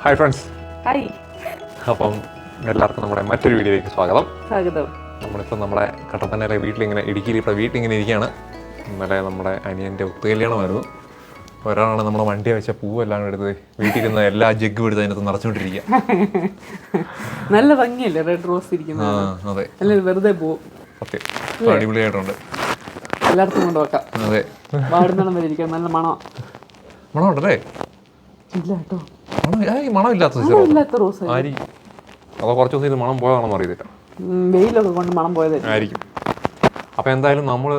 Hi friends. Hi. അപ്പം എല്ലാവർക്കും നമ്മുടെ മറ്റൊരു വീഡിയോയിലേക്ക് സ്വാഗതം. നമ്മളിപ്പോൾ നമ്മുടെ കട്ടപ്പനയിലെ ഇടുക്കിയിൽ വീട്ടിലിങ്ങനെ ഇരിക്കുകയാണ്. ഇന്നലെ നമ്മുടെ അനിയൻ്റെ ഒത്തുകല്യാണമായിരുന്നു. ഒരാളാണ് നമ്മുടെ വണ്ടി വെച്ച പൂവെല്ലാം എടുത്ത് വീട്ടിൽ ഇരുന്ന എല്ലാ ജഗ്ഗും എടുത്ത് അതിനകത്ത് നിറച്ചുകൊണ്ടിരിക്കുക. നല്ല ഭംഗിയല്ലേ റെഡ് റോസ് ഇരിക്കുന്നത്? അതെ, അല്ല വെറുതെ പോവും. ഓക്കെ, അടിപൊളിയായിട്ടുണ്ട്. എല്ലായിടത്തും കൊണ്ട് വെക്കാം. അതെ, വാടുന്നിടം വരെ ഇരിക്കാം. നല്ല മണമുണ്ടല്ലേ? ഇല്ല കേട്ടോ, മണമില്ലാത്ത റോസ് അതോ കുറച്ച് ദിവസം ഇത് മണം പോയതാണെന്ന് അറിയത്തില്ല. വെയിലൊക്കെ കൊണ്ട് മണം ആയിരിക്കും. അപ്പോൾ എന്തായാലും നമ്മൾ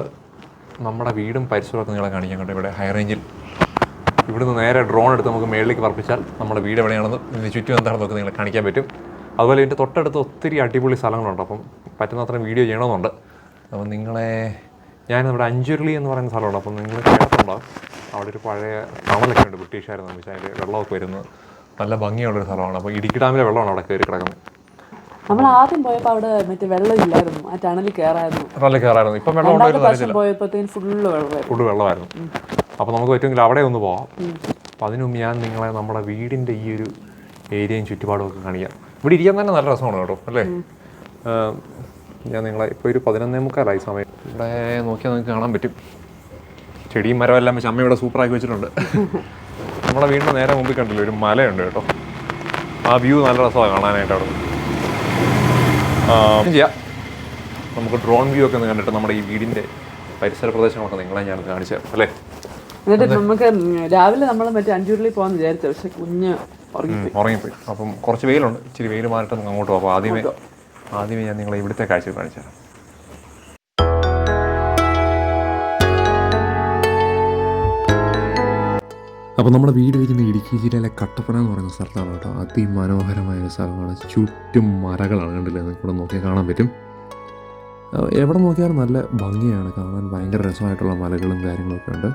നമ്മുടെ വീടും പരിസരമൊക്കെ നിങ്ങളെ കാണിക്കാൻ കണ്ടു. ഇവിടെ ഹൈ റേഞ്ചിൽ ഇവിടുന്ന് നേരെ ഡ്രോൺ എടുത്ത് നമുക്ക് മേളിലേക്ക് പറപ്പിച്ചാൽ നമ്മുടെ വീട് എവിടെയാണെന്ന് ഇതിന് ചുറ്റും എന്താണെന്നൊക്കെ നിങ്ങളെ കാണിക്കാൻ പറ്റും. അതുപോലെ ഇതിൻ്റെ തൊട്ടടുത്ത് ഒത്തിരി അടിപൊളി സ്ഥലങ്ങളുണ്ട്. അപ്പം പറ്റുന്നത്ര വീഡിയോ ചെയ്യണമെന്നുണ്ട്. അപ്പം ഞാൻ നമ്മുടെ അഞ്ചുരുളി എന്ന് പറയുന്ന സ്ഥലമുണ്ട്. അപ്പം നിങ്ങൾ കേട്ടിട്ടുണ്ടാകും. അവിടെ ഒരു പഴയ ടണലൊക്കെ ഉണ്ട്, ബ്രിട്ടീഷുകാർ നിർമ്മിച്ച. അതിൽ വെള്ളമൊക്കെ വരുന്നത് നല്ല ഭംഗിയുള്ളൊരു സ്ഥലമാണ്. അപ്പോൾ ഇടുക്കി ഡാമിലെ വെള്ളമാണ് അവിടെ കയറി കിടക്കുന്നത്. നമ്മൾ ആദ്യം പോയപ്പോൾ അവിടെ മറ്റേ വെള്ളം ഇല്ലായിരുന്നു, ആ ടണലിൽ കയറായിരുന്നു. ഇപ്പം വെള്ളം ഫുള്ള് വെള്ളമായിരുന്നു. അപ്പോൾ നമുക്ക് പറ്റുമെങ്കിൽ അവിടെ ഒന്ന് പോവാം. അപ്പം അതിനു മുമ്പ് ഞാൻ നിങ്ങളെ നമ്മുടെ വീടിൻ്റെ ഈ ഒരു ഏരിയയും ചുറ്റുപാടും ഒക്കെ കാണിക്കാം. ഇവിടെ ഇരിക്കാൻ തന്നെ നല്ല രസമാണ് കേട്ടോ, അല്ലേ? ഞാൻ നിങ്ങളെ ഇപ്പോൾ ഒരു 11:45 സമയം ഇവിടെ നോക്കിയാൽ നിങ്ങൾക്ക് കാണാൻ പറ്റും. ചെടിയും മരമെല്ലാം വെച്ച് അമ്മ ഇവിടെ സൂപ്പറാക്കി വെച്ചിട്ടുണ്ട്. നമ്മളെ വീടിൻ്റെ നേരെ മുമ്പിൽ കണ്ടില്ല ഒരു മലയുണ്ട് കേട്ടോ. ആ വ്യൂ നല്ല രസമാണ് കാണാനായിട്ട്. അവിടെ ചെയ്യാം, നമുക്ക് ഡ്രോൺ വ്യൂ ഒക്കെ ഒന്ന് കണ്ടിട്ട് നമ്മുടെ ഈ വീടിൻ്റെ പരിസര പ്രദേശങ്ങളൊക്കെ നിങ്ങളെ ഞാൻ കാണിച്ചു തരാം, അല്ലേ? എന്നിട്ട് നമുക്ക് രാവിലെ നമ്മൾ മറ്റേ അഞ്ചുരുളി പോകാൻ വിചാരിച്ചു, പക്ഷെ കുഞ്ഞ് ഉറങ്ങിപ്പോയി. അപ്പം കുറച്ച് വെയിലുണ്ട്, ഇച്ചിരി വെയിൽ മാറിയിട്ട് നമുക്ക് അങ്ങോട്ട് പോകാം. അപ്പോൾ ആദ്യമേ ഞാൻ നിങ്ങളെ ഇവിടുത്തെ കാഴ്ച കാണിച്ചു തരാം. അപ്പോൾ നമ്മുടെ വീട് വയ്ക്കുന്ന ഇടുക്കി ജില്ലയിലെ കട്ടപ്പന എന്ന് പറയുന്ന സ്ഥലത്താണ് കേട്ടോ. അതിമനോഹരമായ ഒരു സ്ഥലമാണ്. ചുറ്റും മരങ്ങളാണ്, കണ്ടില്ലേ? നിങ്ങൾക്ക് ഇവിടെ നോക്കിയാൽ കാണാൻ പറ്റും. എവിടെ നോക്കിയാലും നല്ല ഭംഗിയാണ് കാണാൻ. ഭയങ്കര രസമായിട്ടുള്ള മലകളും കാര്യങ്ങളൊക്കെ ഉണ്ട്.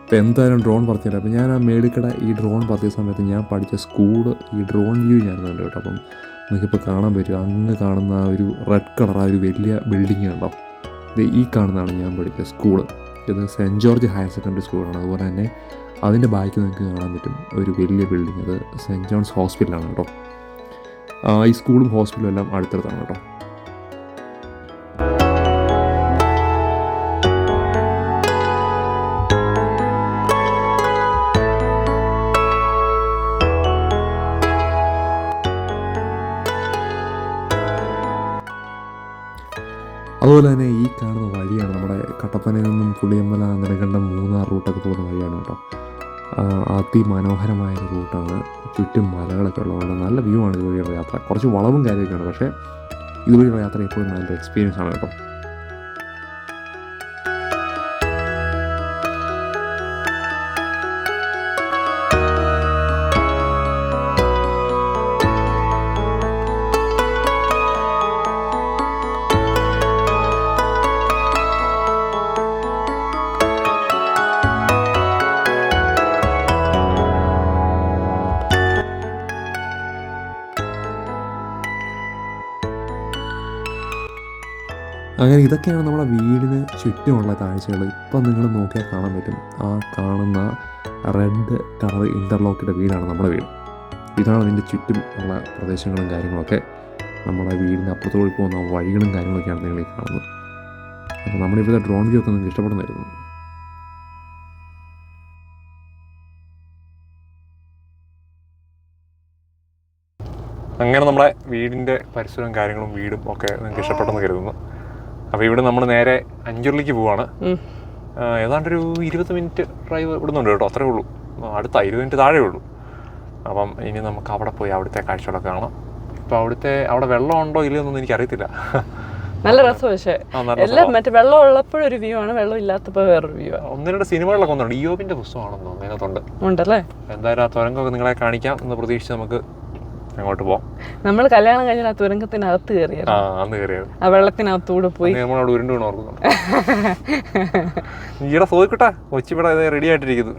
അപ്പോൾ എന്തായാലും ഡ്രോൺ പറത്തില്ല. അപ്പോൾ ഞാൻ ആ മേടിക്കട ഈ ഡ്രോൺ പറത്തിയ സമയത്ത് ഞാൻ പഠിച്ച സ്കൂള് ഈ ഡ്രോൺ വ്യൂ ഞാനുണ്ട് കേട്ടോ. അപ്പം നിങ്ങൾക്കിപ്പോൾ കാണാൻ പറ്റും, അങ്ങ് കാണുന്ന ആ ഒരു റെഡ് കളർ ആ ഒരു വലിയ ബിൽഡിങ് ഉണ്ടോ? ഇത് ഈ കാണുന്നതാണ് ഞാൻ പഠിച്ച സ്കൂള്. ഇത് സെൻറ്റ് ജോർജ് ഹയർ സെക്കൻഡറി സ്കൂളാണ്. അതുപോലെ തന്നെ അതിൻ്റെ ബാക്കി നിങ്ങൾക്ക് കാണാൻ പറ്റും ഒരു വലിയ ബിൽഡിങ്. അത് സെൻറ്റ് ജോൺസ് ഹോസ്പിറ്റലാണ് കേട്ടോ. ഈ സ്കൂളും ഹോസ്പിറ്റലും എല്ലാം അടുത്തടുത്താണ് കേട്ടോ. അതുപോലെ തന്നെ ഈ കാണുന്ന വഴിയാണ് നമ്മുടെ കട്ടപ്പനയിൽ നിന്നും പുളിയമ്പല, നെടുങ്കണ്ടം, മൂന്നാർ റൂട്ടൊക്കെ പോകുന്ന വഴിയാണ് കേട്ടോ. അതിമനോഹരമായ ഒരു റൂട്ടാണ്. ചുറ്റും മലകളൊക്കെ ഉള്ളതുകൊണ്ട് നല്ല വ്യൂ ആണ് ഇതുവഴിയുള്ള യാത്ര. കുറച്ച് വളവും കാര്യമൊക്കെയാണ്, പക്ഷേ ഇതുവഴിയുള്ള യാത്ര എപ്പോഴും നല്ലൊരു എക്സ്പീരിയൻസ് ആണ് കേട്ടോ. അങ്ങനെ ഇതൊക്കെയാണ് നമ്മുടെ വീടിന് ചുറ്റുമുള്ള കാഴ്ചകൾ. ഇപ്പം നിങ്ങൾ നോക്കിയാൽ കാണാൻ പറ്റും, ആ കാണുന്ന റെഡ് കളർ ഇൻ്റർലോക്കിൻ്റെ വീടാണ് നമ്മുടെ വീട്. ഇതാണ് അതിൻ്റെ ചുറ്റും ഉള്ള പ്രദേശങ്ങളും കാര്യങ്ങളൊക്കെ. നമ്മുടെ വീടിന് അപ്പുറത്തോട്ട് പോകുന്ന വഴികളും കാര്യങ്ങളൊക്കെയാണ് നിങ്ങൾ ഈ കാണുന്നത്. അപ്പോൾ നമ്മുടെ ഇവിടുത്തെ ഡ്രോൺ വ്യൂ ഒക്കെ നിങ്ങൾക്ക് ഇഷ്ടപ്പെടുന്നതായിരുന്നു. അങ്ങനെ നമ്മുടെ വീടിൻ്റെ പരിസരവും കാര്യങ്ങളും വീടും ഒക്കെ നിങ്ങൾക്ക് ഇഷ്ടപ്പെട്ടെന്ന് കരുതുന്നു. അപ്പോൾ ഇവിടെ നമ്മൾ നേരെ അഞ്ചുരുളിക്ക് പോവാണ്. ഏതാണ്ടൊരു 20 മിനിറ്റ് ഡ്രൈവ് ഇവിടുന്നുണ്ട് കേട്ടോ, അത്രേ ഉള്ളൂ. അടുത്ത 20 മിനിറ്റ് താഴെ ഉള്ളൂ. അപ്പം ഇനി നമുക്ക് അവിടെ പോയി അവിടുത്തെ കാഴ്ചകളൊക്കെ കാണാം. ഇപ്പോൾ അവിടെ വെള്ളം ഉണ്ടോ ഇല്ലയെന്നൊന്നും എനിക്കറിയത്തില്ല. നല്ല രസം, പക്ഷേ എല്ലാം മറ്റേ വെള്ളം ഉള്ളപ്പോഴൊരു വ്യൂ ആണ്, വെള്ളം ഇല്ലാത്തപ്പോൾ വേറൊരു വ്യൂ ആണ്. 1-2 സിനിമകളിലൊക്കെ ഒന്നുണ്ട്. ഇയോബിൻ്റെ പുസ്തകമാണെന്ന് തോന്നുന്നു അതിനകത്തുണ്ട്. ഉണ്ടല്ലേ? എന്തായാലും ആ തുരങ്കമൊക്കെ നിങ്ങളെ കാണിക്കാം എന്ന് പ്രതീക്ഷിച്ച് നമുക്ക് അങ്ങോട്ട് പോവാം. നമ്മൾ കല്യാണം കഴിഞ്ഞാൽ ആ തുരങ്കത്തിനകത്ത് കയറിയത്, ആ വെള്ളത്തിനകത്തൂടെ പോയി നമ്മളവിടെ ഉരുണ്ട് വീണ് ഓർക്കുന്നുണ്ട്. ഈടെ സോയിക്കട്ടെ, കൊച്ചിവിടെ റെഡി ആയിട്ടിരിക്കുന്നു.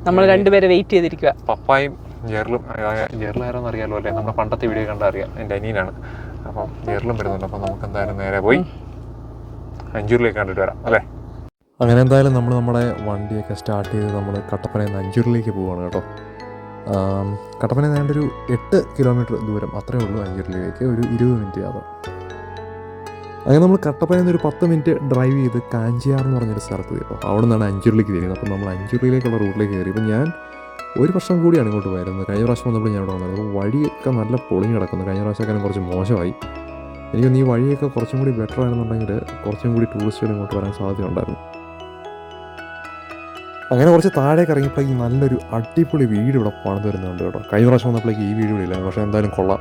നമ്മൾ രണ്ടുപേരെ വെയിറ്റ് ചെയ്തിരിക്കുക. പപ്പായും ജെറിലും ആരാന്ന് അറിയാലോ അല്ലേ? നമ്മുടെ പണ്ടത്തെ വീഡിയോ കണ്ടാൽ അറിയാം, എൻ്റെ അനിയനാണ്. അപ്പം ജെറിലും വരുന്നുണ്ട്. അപ്പം നമുക്ക് എന്തായാലും നേരെ പോയി അഞ്ചൂരിലേക്ക് കണ്ടിട്ട് വരാം അല്ലേ. അങ്ങനെ എന്തായാലും നമ്മൾ നമ്മുടെ വണ്ടിയൊക്കെ സ്റ്റാർട്ട് ചെയ്ത് നമ്മൾ കട്ടപ്പനയിൽ നിന്ന് അഞ്ചൂരിലേക്ക് പോവുകയാണ് കേട്ടോ. കട്ടപ്പന ഏതാണ്ട് ഒരു 8 കിലോമീറ്റർ ദൂരം അത്രയേ ഉള്ളൂ അഞ്ചൂരിലേക്ക്, ഒരു 20 മിനിറ്റ് യാത്ര. അങ്ങനെ നമ്മൾ കട്ടപ്പനയിൽ നിന്ന് ഒരു 10 മിനിറ്റ് ഡ്രൈവ് ചെയ്ത് കാഞ്ചിയാർ എന്ന് പറഞ്ഞൊരു സ്ഥലത്ത് കേട്ടോ. അവിടെ നിന്നാണ് അഞ്ചൂരിലേക്ക് തിരിയുന്നത്. അപ്പോൾ നമ്മൾ അഞ്ചൂരിലേക്കുള്ള റൂട്ടിലേക്ക് കയറി. ഇപ്പോൾ ഞാൻ ഒരു വർഷം കൂടിയാണ് ഇങ്ങോട്ട് വരുന്നത്. കഴിഞ്ഞ പ്രാവശ്യം വന്നപ്പോൾ ഞാൻ ഇവിടെ വന്നത്. അപ്പോൾ വഴിയൊക്കെ നല്ല പൊളിഞ്ഞ് കിടക്കുന്നു. കഴിഞ്ഞ പ്രാവശ്യമൊക്കെ കുറച്ച് മോശമായി. എനിക്കൊന്ന് ഈ വഴിയൊക്കെ കുറച്ചും കൂടി ബെറ്റർ ആണെന്നുണ്ടെങ്കിൽ കുറച്ചും കൂടി ടൂറിസ്റ്റുകൾ ഇങ്ങോട്ട് വരാൻ സാധ്യതയുണ്ടായിരുന്നു. അങ്ങനെ കുറച്ച് താഴേക്ക് ഇറങ്ങിയപ്പോൾ ഈ നല്ലൊരു അടിപൊളി വീട് ഇവിടെ പണിത് വരുന്നുണ്ട് കേട്ടോ. കഴിഞ്ഞ പ്രാവശ്യം വന്നപ്പോഴേക്ക് ഈ വീട് ഇവിടെ ഇല്ല, പക്ഷേ എന്തായാലും കൊള്ളാം.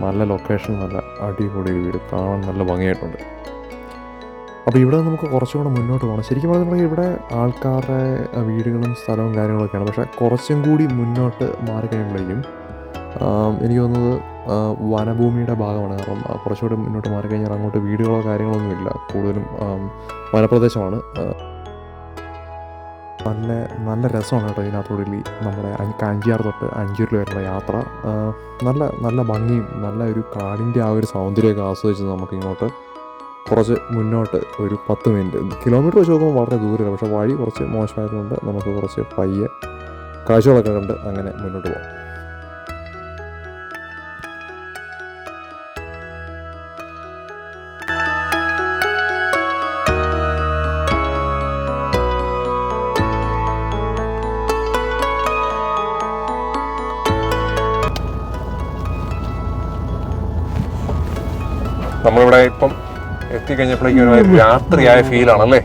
നല്ല ലൊക്കേഷൻ, നല്ല അടിപൊളി വീട്, കാണാൻ നല്ല ഭംഗിയായിട്ടുണ്ട്. അപ്പോൾ ഇവിടെ നമുക്ക് കുറച്ചും കൂടെ മുന്നോട്ട് പോകണം. ശരിക്കും പറഞ്ഞിട്ടുണ്ടെങ്കിൽ ഇവിടെ ആൾക്കാരുടെ വീടുകളും സ്ഥലവും കാര്യങ്ങളൊക്കെയാണ്. പക്ഷേ കുറച്ചും കൂടി മുന്നോട്ട് മാറിക്കഴിയുമ്പോഴേക്കും എനിക്ക് തോന്നുന്നത് വനഭൂമിയുടെ ഭാഗമാണ്. കാരണം കുറച്ചുകൂടി മുന്നോട്ട് മാറിക്കഴിഞ്ഞാൽ അങ്ങോട്ട് വീടുകളോ കാര്യങ്ങളൊന്നുമില്ല, കൂടുതലും വനപ്രദേശമാണ്. നല്ല രസമാണ് കേട്ടോ ഇതിനകത്തോടെ നമ്മുടെ കാഞ്ചിയാർ തൊട്ട് അഞ്ചൂരിൽ വരുന്ന യാത്ര. നല്ല ഭംഗിയും നല്ല ഒരു കാടിൻ്റെ ആ ഒരു സൗന്ദര്യമൊക്കെ ആസ്വദിച്ച് നമുക്കിങ്ങോട്ട് കുറച്ച് മുന്നോട്ട് ഒരു 10 മിനിറ്റ് കിലോമീറ്റർ വെച്ച് നോക്കുമ്പോൾ വളരെ ദൂരമില്ല. പക്ഷേ വഴി കുറച്ച് മോശമായതുകൊണ്ട് നമുക്ക് കുറച്ച് പയ്യെ കാഴ്ചകളൊക്കെ കണ്ട് അങ്ങനെ മുന്നോട്ട് പോകാം. നമ്മളിവിടെ ഇപ്പം എത്തിക്കഴിഞ്ഞപ്പോഴേക്കും ഒരു രാത്രിയായ ഫീലാണല്ലേ.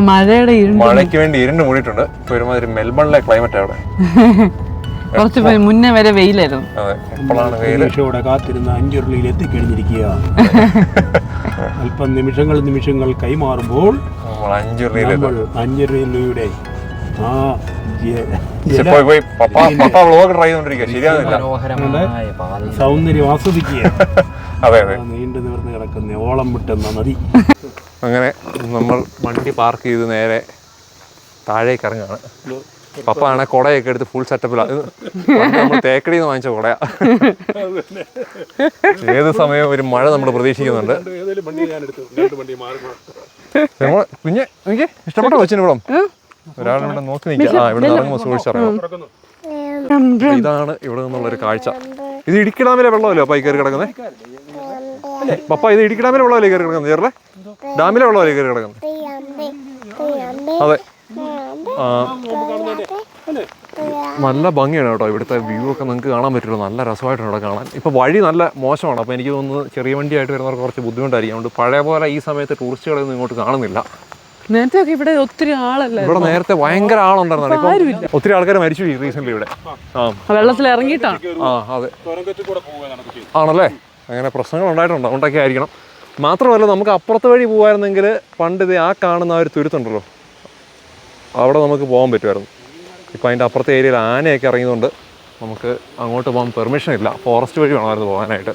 മഴയ്ക്ക് വേണ്ടി ഇരുണ്ട് മൂടിയിട്ടുണ്ട്. ഇപ്പൊ ഒരുമാതിരി മെൽബണിലെ ക്ലൈമറ്റ് അവിടെ. കുറച്ച് മുന്നേ വരെ വെയിലായിരുന്നു. അതെ, എപ്പോഴാണ് വെയിലോടെ കാത്തിരുന്ന അഞ്ചുരുളിയിൽ എത്തിക്കഴിഞ്ഞിരിക്കുക. അല്പം നിമിഷങ്ങൾ കൈമാറുമ്പോൾ അഞ്ചുരുളിയുടെ സൗന്ദര്യം ആസ്വദിക്കുക. അതെ അതെ, നീണ്ടു നിവർന്ന് കിടക്കുന്ന ഓളം വിട്ടെന്ന നദി. അങ്ങനെ നമ്മൾ വണ്ടി പാർക്ക് ചെയ്ത് നേരെ താഴേക്ക് ഇറങ്ങാണ്. പപ്പ ആണെ കുടയൊക്കെ എടുത്ത് ഫുൾ സെറ്റപ്പിലാണ്. നമ്മൾ തേക്കടിയിൽ നിന്ന് വാങ്ങിച്ച കുടയാ. ഏത് സമയവും ഒരു മഴ നമ്മൾ പ്രതീക്ഷിക്കുന്നുണ്ട്. കുഞ്ഞെ എനിക്ക് ഇഷ്ടപ്പെട്ടോ കൊച്ചിന് ഇവിടം? ഒരാളിവിടെ നോക്കി നിൽക്കാം. ഇവിടെ ഇറങ്ങുമ്പോൾ സൂക്ഷിച്ചിറങ്ങും. ഇതാണ് ഇവിടെ നിന്നുള്ളൊരു കാഴ്ച. ഇത് ഇടുക്കി ഡാമിലെ വെള്ളമല്ലോ പപ്പ കയറി കിടക്കുന്നത്. പപ്പ ഇത് ഇടുക്കി ഡാമിലെ വെള്ളമല്ലേ കയറി കിടക്കുന്നത്? ചേർലെ ഡാമിലെ വെള്ളമല്ലേ കയറി കിടക്കുന്നത്? അതെ. നല്ല ഭംഗിയാണ് കേട്ടോ ഇവിടുത്തെ വ്യൂ ഒക്കെ നിങ്ങൾക്ക് കാണാൻ പറ്റുള്ളൂ. നല്ല രസമായിട്ടുണ്ട് ഇവിടെ കാണാൻ. ഇപ്പോൾ വഴി നല്ല മോശമാണ്. അപ്പോൾ എനിക്ക് തോന്നുന്നത് ചെറിയ വണ്ടിയായിട്ട് വരുന്നവർക്ക് കുറച്ച് ബുദ്ധിമുട്ടായിരിക്കും. അതുകൊണ്ട് പഴയ പോലെ ഈ സമയത്ത് ടൂറിസ്റ്റുകളൊന്നും ഇങ്ങോട്ട് കാണുന്നില്ല. നേരത്തെ ഇവിടെ ഒത്തിരി ആളല്ല. ഇവിടെ നേരത്തെ ഭയങ്കര ആളുണ്ടായിരുന്നു. ഇപ്പം ഒത്തിരി ആൾക്കാർ മരിച്ചു റീസെന്റ് ഇവിടെ. വെള്ളത്തിൽ ഇറങ്ങിയിട്ടാണ്. അതെ ആണല്ലേ. അങ്ങനെ പ്രശ്നങ്ങൾ ഉണ്ടായിട്ടുണ്ട്. അതുകൊണ്ടൊക്കെ ആയിരിക്കണം. മാത്രമല്ല നമുക്ക് അപ്പുറത്തെ വഴി പോകുമായിരുന്നെങ്കിൽ പണ്ട് ഇത് ആ കാണുന്ന ആ ഒരു തുരുത്തുണ്ടല്ലോ, അവിടെ നമുക്ക് പോകാൻ പറ്റുമായിരുന്നു. ഇപ്പോൾ അതിൻ്റെ അപ്പുറത്തെ ഏരിയയിൽ ആനയൊക്കെ ഇറങ്ങിയതുകൊണ്ട് നമുക്ക് അങ്ങോട്ട് പോകാൻ പെർമിഷൻ ഇല്ല. ഫോറസ്റ്റ് വഴി വേണമായിരുന്നു പോകാനായിട്ട്.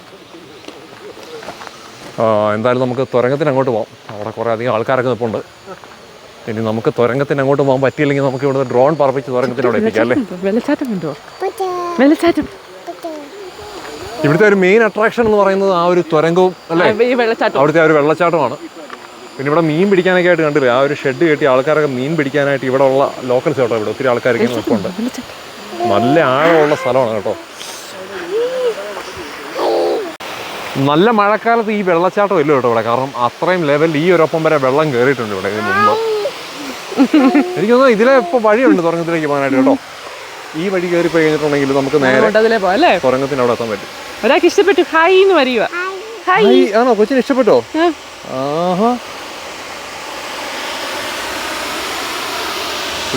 എന്തായാലും നമുക്ക് തുരങ്കത്തിന് അങ്ങോട്ട് പോകാം. അവിടെ കുറേ അധികം ആൾക്കാരൊക്കെ നിൽപ്പുണ്ട്. ഇനി നമുക്ക് തുരങ്കത്തിന് അങ്ങോട്ട് പോകാൻ പറ്റിയില്ലെങ്കിൽ നമുക്ക് ഇവിടുന്ന് ഡ്രോൺ പറപ്പിച്ച് തുരങ്കത്തിനോട് എത്തിക്കാം അല്ലേ. ഇവിടുത്തെ ഒരു മെയിൻ അട്രാക്ഷൻ എന്ന് പറയുന്നത് ആ ഒരു തുരങ്കവും അല്ലേ, അവിടുത്തെ ആ ഒരു വെള്ളച്ചാട്ടമാണ്. പിന്നെ ഇവിടെ മീൻ പിടിക്കാനൊക്കെ ആയിട്ട് കണ്ടില്ലേ, ആ ഒരു ഷെഡ് കെട്ടി ആൾക്കാരൊക്കെ മീൻ പിടിക്കാനായിട്ട് ഇവിടെ ഉള്ള ലോക്കൽസ് കേട്ടോ. ഇവിടെ ഒത്തിരി ആൾക്കാരൊക്കെ നിൽപ്പുണ്ട്. നല്ല ആഴമുള്ള സ്ഥലമാണ് കേട്ടോ. നല്ല മഴക്കാലത്ത് ഈ വെള്ളച്ചാട്ടം ഇല്ല കേട്ടോ ഇവിടെ. കാരണം അത്രയും ലെവലിൽ ഈ ഒരൊപ്പം വരെ വെള്ളം കയറിയിട്ടുണ്ട് ഇവിടെ ഇതിന് മുമ്പ്. എനിക്ക് തോന്നുന്നു ഇതിലെ ഇപ്പോൾ വഴിയുണ്ട് തുരങ്കത്തിലേക്ക് പോകാനായിട്ട് കേട്ടോ. ഈ വഴി കയറി പോയി കഴിഞ്ഞിട്ടുണ്ടെങ്കിൽ നമുക്ക് നേരെ തുരങ്കത്തിന് അവിടെ എത്താൻ പറ്റും. ഒരാൾക്ക് ഇഷ്ടപ്പെട്ടു. ഹായ് എന്ന് പറയുക. ആണോ കൊച്ചിന് ഇഷ്ടപ്പെട്ടോ? ആഹാ.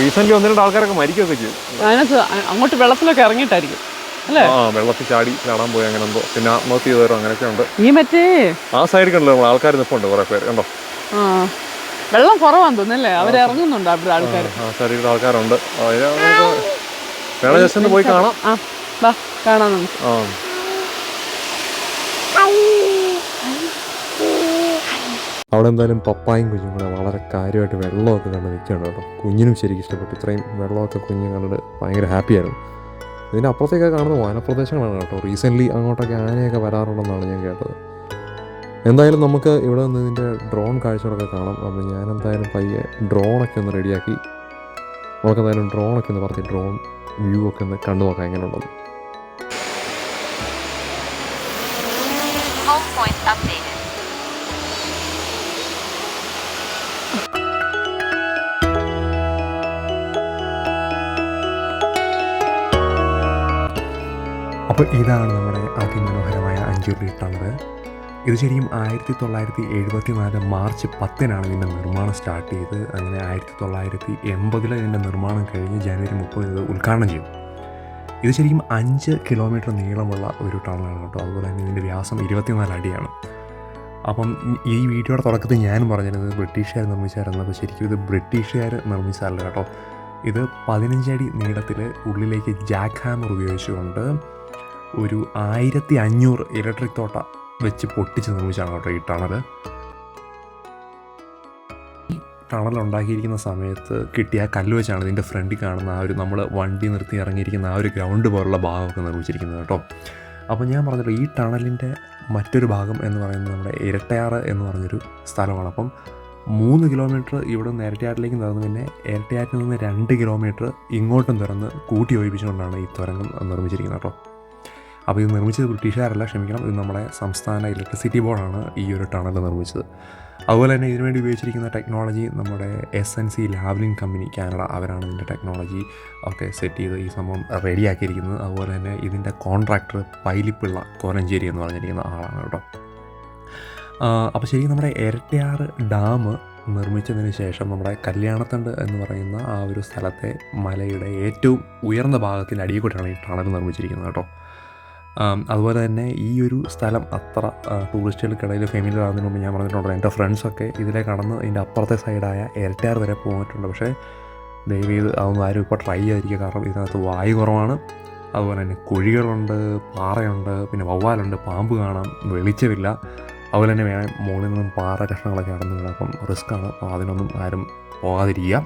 റീസെന്റ് 1-2 ആൾക്കാരൊക്കെ മരിക്കുകയൊക്കെ ചെയ്യും. അങ്ങോട്ട് വെള്ളത്തിലൊക്കെ ഇറങ്ങിയിട്ടായിരിക്കും അല്ലേ? വെള്ളത്തിൽ ചാടാൻ പോയി അങ്ങനെ എന്തോ. പിന്നെ ആത്മഹത്യ ചെയ്തവരോ അങ്ങനെയൊക്കെ ഉണ്ട്. ഈ മറ്റേ ആ സൈഡിൽ കണ്ടല്ലോ നമ്മൾ ആൾക്കാർ നിൽപ്പുണ്ട് കുറെ പേര് കണ്ടോ. വെള്ളം കുറവാന്ന് തോന്നുന്നല്ലേ, അവർ ഇറങ്ങുന്നുണ്ട് അവിടെ ആൾക്കാർ. ആ സൈഡിൽ ആൾക്കാരുണ്ട്. വേണം ജസ്റ്റ് ഒന്ന് പോയി കാണാം. കാണാം നമുക്ക്. അവിടെ എന്തായാലും പപ്പായും കുഞ്ഞും കൂടെ വളരെ കാര്യമായിട്ട് വെള്ളമൊക്കെ കണ്ട് നിൽക്കുകയാണ് കേട്ടോ. കുഞ്ഞിനും ശരിക്കും ഇഷ്ടപ്പെട്ടു. ഇത്രയും വെള്ളമൊക്കെ കുഞ്ഞും കണ്ടിട്ട് ഭയങ്കര ഹാപ്പിയായിരുന്നു. ഇതിൻ്റെ അപ്പുറത്തേക്കൊക്കെ കാണുന്നത് വനപ്രദേശങ്ങളാണ് കേട്ടോ. റീസെൻ്റ്ലി അങ്ങോട്ടൊക്കെ ആനയൊക്കെ വരാറുണ്ടെന്നാണ് ഞാൻ കേട്ടത്. എന്തായാലും നമുക്ക് ഇവിടെ നിന്ന് ഇതിൻ്റെ ഡ്രോൺ കാഴ്ചകളൊക്കെ കാണാം. അപ്പോൾ ഞാൻ എന്തായാലും പയ്യെ ഡ്രോണൊക്കെ ഒന്ന് റെഡിയാക്കി നമുക്ക് എന്തായാലും ഡ്രോണൊക്കെ ഒന്ന് പറഞ്ഞ് ഡ്രോൺ വ്യൂ ഒക്കെ ഒന്ന് കണ്ടു നോക്കാം എങ്ങനെ ഉള്ളത്. അപ്പോൾ ഇതാണ് നമ്മുടെ അതിമനോഹരമായ അഞ്ചുരുളി ടണൽ. ഇത് ശരിക്കും 1974 മാർച്ച് 10-നാണ് ഇതിൻ്റെ നിർമ്മാണം സ്റ്റാർട്ട് ചെയ്ത്. അങ്ങനെ 1980 ഇതിൻ്റെ നിർമ്മാണം കഴിഞ്ഞ് ജനുവരി 30 ഇത് ഉദ്ഘാടനം ചെയ്തു. ഇത് ശരിക്കും 5 കിലോമീറ്റർ നീളമുള്ള ഒരു ടണലാണ് കേട്ടോ. അതുപോലെ തന്നെ ഇതിൻ്റെ വ്യാസം 24 അടിയാണ്. അപ്പം ഈ വീഡിയോയുടെ തുടക്കത്തിൽ ഞാനും പറഞ്ഞിരുന്നത് ബ്രിട്ടീഷുകാർ നിർമ്മിച്ചായിരുന്നു. അപ്പോൾ ശരിക്കും ഇത് ബ്രിട്ടീഷുകാർ നിർമ്മിച്ചതല്ല കേട്ടോ. ഇത് 15 അടി നീളത്തിൽ ഉള്ളിലേക്ക് ജാക്ക് ഹാമർ ഉപയോഗിച്ചുകൊണ്ട് ഒരു 1500 ഇലക്ട്രിക് തോട്ട വെച്ച് പൊട്ടിച്ച് നിർമ്മിച്ചാണ് കേട്ടോ ഈ ടണൽ. ഈ ടണൽ ഉണ്ടാക്കിയിരിക്കുന്ന സമയത്ത് കിട്ടിയ കല്ല് വെച്ചാണ് ഇതിൻ്റെ ഫ്രണ്ടിൽ കാണുന്ന ആ ഒരു നമ്മൾ വണ്ടി നിർത്തി ഇറങ്ങിയിരിക്കുന്ന ആ ഒരു ഗ്രൗണ്ട് പോലുള്ള ഭാഗമൊക്കെ നിർമ്മിച്ചിരിക്കുന്നത് കേട്ടോ. അപ്പോൾ ഞാൻ പറഞ്ഞല്ലോ ഈ ടണലിൻ്റെ മറ്റൊരു ഭാഗം എന്ന് പറയുന്നത് നമ്മുടെ ഇരട്ടയാറ് എന്ന് പറഞ്ഞൊരു സ്ഥലമാണ്. അപ്പം 3 കിലോമീറ്റർ ഇവിടെ നിന്ന് ഇരട്ടയാറ്റിലേക്ക് തുറന്ന് പിന്നെ ഇരട്ടയാറ്റിൽ നിന്ന് 2 കിലോമീറ്റർ ഇങ്ങോട്ടും തുറന്ന് കൂട്ടി യോജിപ്പിച്ചുകൊണ്ടാണ് ഈ തുരങ്കം നിർമ്മിച്ചിരിക്കുന്നത് കേട്ടോ. അപ്പോൾ ഇത് നിർമ്മിച്ചത് ബ്രിട്ടീഷുകാരല്ല, ക്ഷമിക്കണം, ഇത് നമ്മുടെ സംസ്ഥാന ഇലക്ട്രിസിറ്റി ബോർഡാണ് ഈ ഒരു ടണൽ നിർമ്മിച്ചത്. അതുപോലെ തന്നെ ഇതിനുവേണ്ടി ഉപയോഗിച്ചിരിക്കുന്ന ടെക്നോളജി നമ്മുടെ SNC ലാവ്ലിൻ കമ്പനി കാനഡ, അവരാണ് ഇതിൻ്റെ ടെക്നോളജി ഒക്കെ സെറ്റ് ചെയ്ത് ഈ സംഭവം റെഡിയാക്കിയിരിക്കുന്നത്. അതുപോലെ തന്നെ ഇതിൻ്റെ കോൺട്രാക്ടർ പൈലിപ്പിള്ള കോലഞ്ചേരി എന്ന് പറഞ്ഞിരിക്കുന്ന ആളാണ് കേട്ടോ. അപ്പോൾ ശരിക്കും നമ്മുടെ ഇരട്ടയാറ് ഡാം നിർമ്മിച്ചതിന് ശേഷം നമ്മുടെ കല്യാണത്തണ്ട് എന്ന് പറയുന്ന ആ ഒരു സ്ഥലത്തെ മലയുടെ ഏറ്റവും ഉയർന്ന ഭാഗത്തിൻ്റെ അടിയിൽ കൂടെയാണ് ഈ ടണൽ നിർമ്മിച്ചിരിക്കുന്നത് കേട്ടോ. അതുപോലെ തന്നെ ഈ ഒരു സ്ഥലം അത്ര ടൂറിസ്റ്റുകൾക്കിടയിൽ ഫെമിലിയർ ആകുന്നതിന് മുമ്പ് ഞാൻ പറഞ്ഞിട്ടുണ്ട്, എൻ്റെ ഫ്രണ്ട്സൊക്കെ ഇതിലെ കടന്ന് ഇതിൻ്റെ അപ്പുറത്തെ സൈഡായ ഇരട്ടയാർ വരെ പോയിട്ടുണ്ട്. പക്ഷേ ദയവ് ചെയ്ത് അതൊന്നും ആരും ഇപ്പോൾ ട്രൈ ചെയ്യാതിരിക്കുക, കാരണം ഇതിനകത്ത് വായു കുറവാണ്. അതുപോലെ തന്നെ കുഴികളുണ്ട്, പാറയുണ്ട്, പിന്നെ വവ്വാലുണ്ട്, പാമ്പ് കാണാം, വെളിച്ചമില്ല. അതുപോലെ തന്നെ വേണം മുകളിൽ നിന്നും പാറ കഷ്ണങ്ങളൊക്കെ കടന്നു വീണാൽ അപ്പം റിസ്ക്കാണ്. അപ്പോൾ അതിനൊന്നും ആരും പോകാതിരിക്കുക.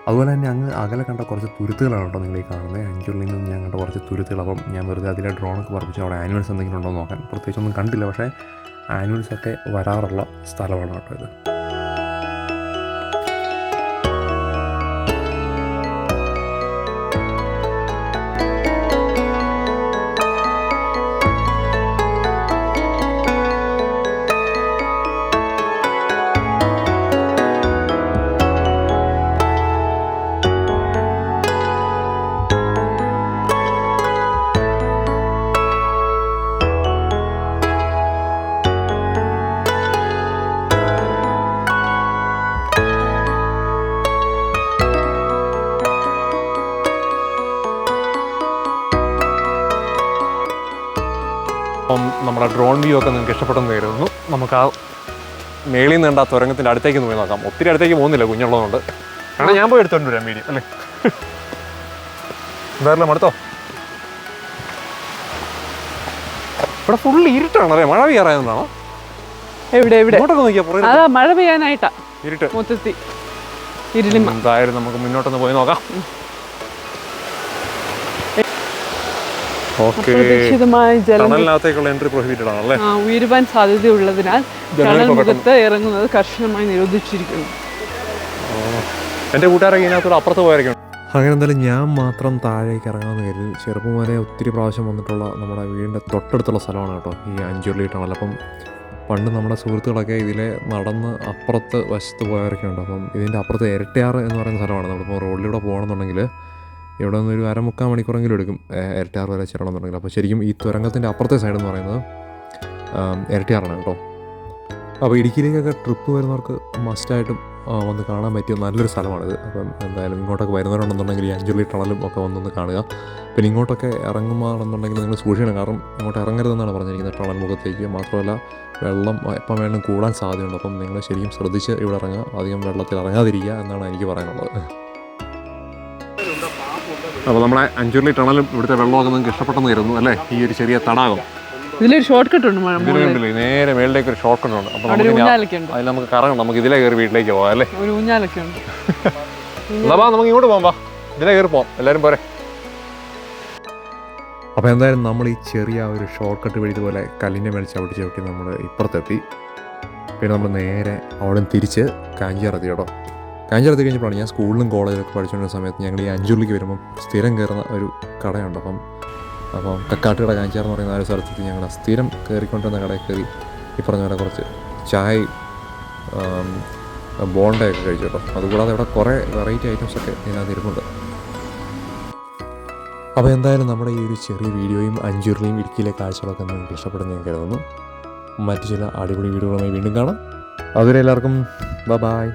അതുപോലെ തന്നെ അങ്ങ് അകലെ കണ്ട കുറച്ച് തുരുത്തുകളാണ് കേട്ടോ നിങ്ങൾ ഈ കാണുന്നത്. അഞ്ചുള്ളിൽ നിന്ന് ഞാൻ കണ്ട കുറച്ച് തുരുത്തുകൾ. അപ്പം ഞാൻ വെറുതെ അതിലെ ഡ്രോണൊക്കെ പറപ്പിച്ച് അവിടെ ആനിമൽസ് എന്തെങ്കിലും ഉണ്ടോ എന്ന് നോക്കാൻ. പ്രത്യേകിച്ചൊന്നും കണ്ടില്ല, പക്ഷേ ആനിമൽസൊക്കെ വരാറുള്ള സ്ഥലമാണ് കേട്ടോ ഇത്. അപ്പം നമ്മുടെ ഡ്രോൺ വ്യൂ ഒക്കെ നിങ്ങൾക്ക് ഇഷ്ടപ്പെട്ടെന്ന് കരുതുന്നു. നമുക്ക് ആ മേളിൽ നിന്ന് കണ്ട ആ തുരങ്കത്തിൻ്റെ അടുത്തേക്ക് പോയി നോക്കാം. ഒത്തിരി അടുത്തേക്ക് പോകുന്നില്ല കുഞ്ഞുള്ളതുകൊണ്ട്, കാരണം ഞാൻ പോയി എടുത്തോണ്ട് വരാം വീഡിയോ അല്ലേ. എന്തായാലും അടുത്തോ ഇവിടെ ഫുള്ള് ഇരുട്ടാണല്ലേ, മഴ പെയ്യാറായതുകൊണ്ടാണോ? എവിടെ എവിടെ ഇങ്ങോട്ടൊക്കെ നോക്കിയാൽ അതാ മഴ പെയ്യാനായിട്ടാ ഇരുട്ട് മൊത്തത്തിൽ ഇരുളിമ. എന്തായാലും നമുക്ക് മുന്നോട്ടൊന്ന് പോയി നോക്കാം. അപ്രതീക്ഷിതമായ ടണലിനകത്തേക്കുള്ള എൻട്രി പ്രൊഹിബിറ്റഡ് ആണല്ലേ. ഉയരുവാൻ സാധ്യതയുള്ളതിനാൽ ടണൽ മുഖത്ത് ഇറങ്ങുന്നത് കർശനമായി നിരോധിച്ചിരിക്കുന്നു. എൻ്റെ കൂട്ടുകാരൊക്കെ ഇതിനകത്തോട് അപ്പുറത്ത് പോയിരിക്കും. അങ്ങനെ എന്തായാലും ഞാൻ മാത്രം താഴേക്ക് ഇറങ്ങാമെന്ന് കരുതി. ചെറുപ്പം വരെ ഒത്തിരി പ്രാവശ്യം വന്നിട്ടുള്ള നമ്മുടെ വീടിൻ്റെ തൊട്ടടുത്തുള്ള സ്ഥലമാണ് കേട്ടോ ഈ അഞ്ചുരുളി ടണൽ. അപ്പം പണ്ട് നമ്മുടെ സുഹൃത്തുക്കളൊക്കെ ഇതിലെ നടന്ന് അപ്പുറത്ത് വശത്ത് പോയവരൊക്കെ ഉണ്ട്. അപ്പം ഇതിൻ്റെ അപ്പുറത്ത് ഇരട്ടയാറ് എന്ന് പറയുന്ന സ്ഥലമാണ്. നമ്മളിപ്പോൾ റോഡിലൂടെ പോകണമെന്നുണ്ടെങ്കിൽ ഇവിടെ നിന്നൊരു 1/4 മണിക്കൂറെങ്കിലും എടുക്കും ഇരട്ടയാറ് വരെ ചെല്ലണമെന്നുണ്ടെങ്കിൽ. അപ്പോൾ ശരിക്കും ഈ തുരങ്കത്തിൻ്റെ അപ്പുറത്തെ സൈഡ് എന്ന് പറയുന്നത് ഇരട്ടയാറാണ് കേട്ടോ. അപ്പോൾ ഇടുക്കിയിലേക്കൊക്കെ ട്രിപ്പ് വരുന്നവർക്ക് മസ്റ്റായിട്ടും വന്ന് കാണാൻ പറ്റിയ നല്ലൊരു സ്ഥലമാണിത്. അപ്പം എന്തായാലും ഇങ്ങോട്ടൊക്കെ വരുന്നവരുണ്ടെന്നുണ്ടെങ്കിൽ ഈ അഞ്ചുരുളി ടണലും ഒക്കെ വന്നൊന്ന് കാണുക. പിന്നെ ഇങ്ങോട്ടൊക്കെ ഇറങ്ങുകയാണെന്നുണ്ടെങ്കിൽ നിങ്ങൾ സൂക്ഷിക്കണം, കാരണം ഇങ്ങോട്ട് ഇറങ്ങരുതെന്നാണ് പറഞ്ഞിരിക്കുന്നത് ടണൽ മുഖത്തേക്ക്. മാത്രമല്ല വെള്ളം എപ്പം വേണമെങ്കിലും കൂടാൻ സാധ്യതയുണ്ട്. അപ്പം നിങ്ങൾ ശരിക്കും ശ്രദ്ധിച്ച് ഇവിടെ ഇറങ്ങുക, അധികം വെള്ളത്തിൽ ഇറങ്ങാതിരിക്കുക എന്നാണ് എനിക്ക് പറയാനുള്ളത്. അപ്പോൾ നമ്മളെ അഞ്ചുരുളി ടണലും ഇവിടുത്തെ വെള്ളമൊക്കെ നിങ്ങൾക്ക് ഇഷ്ടപ്പെട്ടെന്ന് കരുതുന്നു അല്ലേ. ഈ ഒരു ചെറിയ തടാകം, ഇതിലൊരു ഷോർട്ട് കട്ട് ഉണ്ട്, നേരെ മേളിലേക്ക് ഒരു ഷോർട്ട് കട്ട് ഉണ്ട്. അപ്പോൾ അതിൽ നമുക്ക് കറങ്ങണം. നമുക്ക് ഇതിലെ കയറി വീട്ടിലേക്ക് പോകാം അല്ലേ. ഒരു ഊഞ്ഞാലൊക്കെ ഉണ്ട്. നമുക്ക് ഇങ്ങോട്ട് പോകാം, ഇതിലെ കയറി പോകാം എല്ലാവരും പോരെ. അപ്പോൾ എന്തായാലും നമ്മൾ ഈ ചെറിയ ഒരു ഷോർട്ട് കട്ട് വഴി ഇതുപോലെ കല്ലിൻ്റെ മേൽ ചവിട്ടി നമ്മൾ ഇപ്പുറത്തെത്തി. പിന്നെ നമ്മൾ നേരെ അവിടെ നിന്ന് തിരിച്ച് കാഞ്ചിയാറെത്തി കേട്ടോ. കാഞ്ചിയാറെത്തി കഴിഞ്ഞപ്പോഴാണ് ഞാൻ സ്കൂളിലും കോളേജിലൊക്കെ പഠിച്ചുകൊണ്ടിരുന്ന സമയത്ത് ഞങ്ങൾ ഈ അഞ്ചുരുളിക്ക് വരുമ്പം സ്ഥിരം കയറുന്ന ഒരു കടയുണ്ട്. അപ്പം കക്കാട്ടുകട കാഞ്ചിയാർ എന്ന് പറയുന്ന ആ ഒരു സ്ഥലത്തേക്ക് ഞങ്ങൾ സ്ഥിരം കയറിക്കൊണ്ടിരുന്ന കടയിൽ കയറി ഈ പറഞ്ഞ പോലെ കുറച്ച് ചായ ബോണ്ടയൊക്കെ കഴിച്ചു കേട്ടോ. അതുകൂടാതെ ഇവിടെ കുറേ വെറൈറ്റി ഐറ്റംസൊക്കെ ഇതിനകത്ത് ഇരിപ്പുണ്ട്. അപ്പോൾ എന്തായാലും നമ്മുടെ ഈ ഒരു ചെറിയ വീഡിയോയും അഞ്ചുരുളിയും ഇടുക്കിയിലെ കാഴ്ചകളൊക്കെ നിങ്ങൾക്ക് ഇഷ്ടപ്പെടുന്ന ഞാൻ കരുതുന്നു. മറ്റു ചില അടിപൊളി വീഡിയോകളുമായി വീണ്ടും കാണാം. അതുവരെ എല്ലാവർക്കും ബൈ.